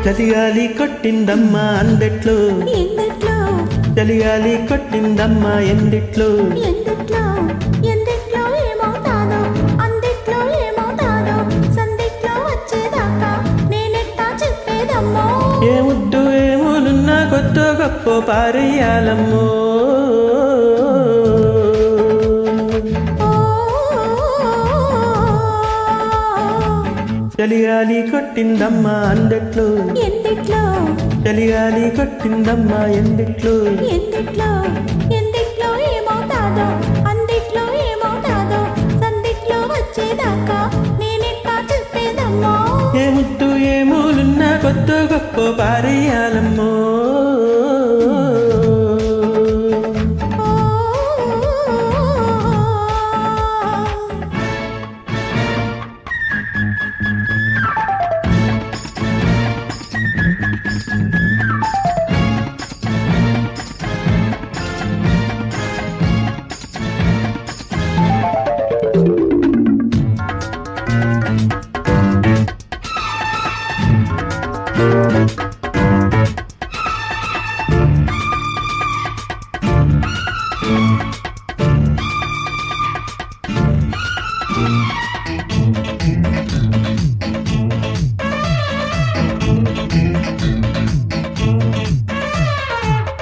చలిగాలి కొట్టిందమ్మా అందెట్లో ఎందెట్లో చలిగాలి కొట్టిందమ్మా ఎందిట్లో ఎందెట్లో ఎందెట్లో ఏమవుతాదో అందెట్లో ఏమవుతాదో సందెట్లో వచ్చేదాకా నేనెట్టా చెప్పేదమ్మో ఏ ముద్దు ఏమోలున్నా కొత్త గొప్ప పారేయాలమ్మో చలిగాలి కొట్టిందమ్మా అందెట్లో ఎందెట్లో చలిగాలి కొట్టిందమ్మా ఎందిట్లో ఎందెట్లో ఎందెట్లో ఏమవుతాదో అందెట్లో ఏమవుతాదో సందెట్లో వచ్చేదాకా నేనెట్టా చెప్పేదమ్మో ఏ ముద్దు ఏమోలున్నా కొత్త గొప్ప పారేయాలమ్మో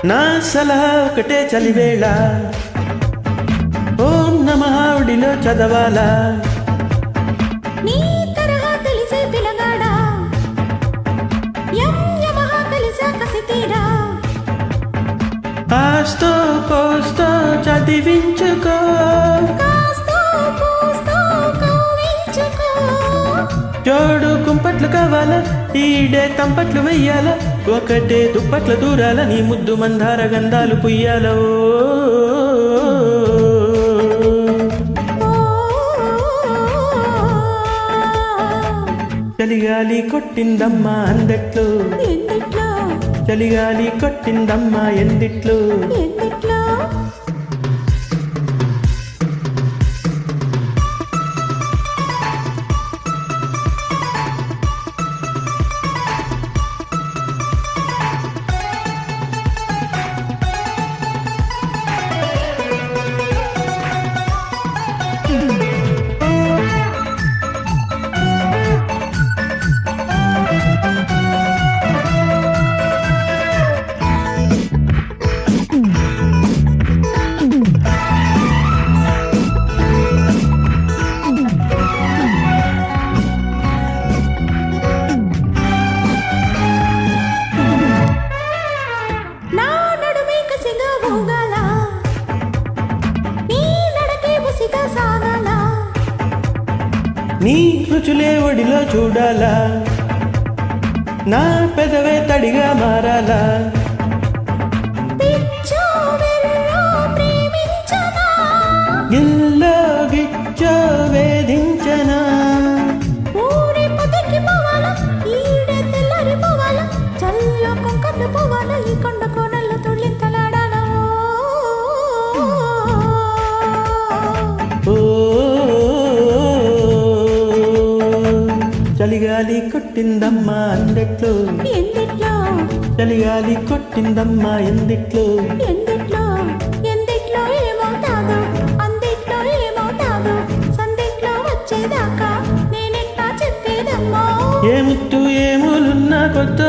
నా సలహా ఒకటే చలివేళ ఓం నమః ఒడిలో చదవాలా నీ తరహా తెలిసే పిలగాడా యమహా కలిసా కసితీరా కాస్తో కోస్తో చదివించుకో కాస్తో కూస్తో కవ్వించుకో జోడు కుంపట్లు కావాలా ఈడే తంపట్లు వెయ్యాలా ఒకటే దుప్పట్ల దూరాల నీ ముద్దు మందార గంధాలు పుయ్యాలో చలిగాలి కొట్టిందమ్మా అందెట్లో ఎందెట్లో చలిగాలి కొట్టిందమ్మా ఎందిట్లో ఎందెట్లో నా నడుమే కసిగా ఊగాల నీ నడకే బుసిగా సాగాల నీ రుచులే ఒడిలో చూడాలా నా పెదవే తడిగా మారాలా పిచ్చో వెర్రో ప్రేమించనా ఇల్లో గిచ్చో వేధించనా ఊరే పొదికి పోవాలా ఈడే తెల్లారి పోవాలా చల్లో కొంకర్లు పోవాలా ఈ కొండ కోనల్లో తుళ్ళింతలాడాలా ఓ చలిగాలి కొట్టిందమ్మా అందెట్లో ఎందెట్లో చలిగాలి కొట్టిందమ్మా ఎందిట్లో ఎందెట్లో ఎందెట్లో ఏమవుతాదో అందెట్లో ఏమవుతాదో సందెట్లో వచ్చేదాకా నేనెట్టా చెప్పేదమ్మో ఏ ముత్తు ఏములున్నా కొత్త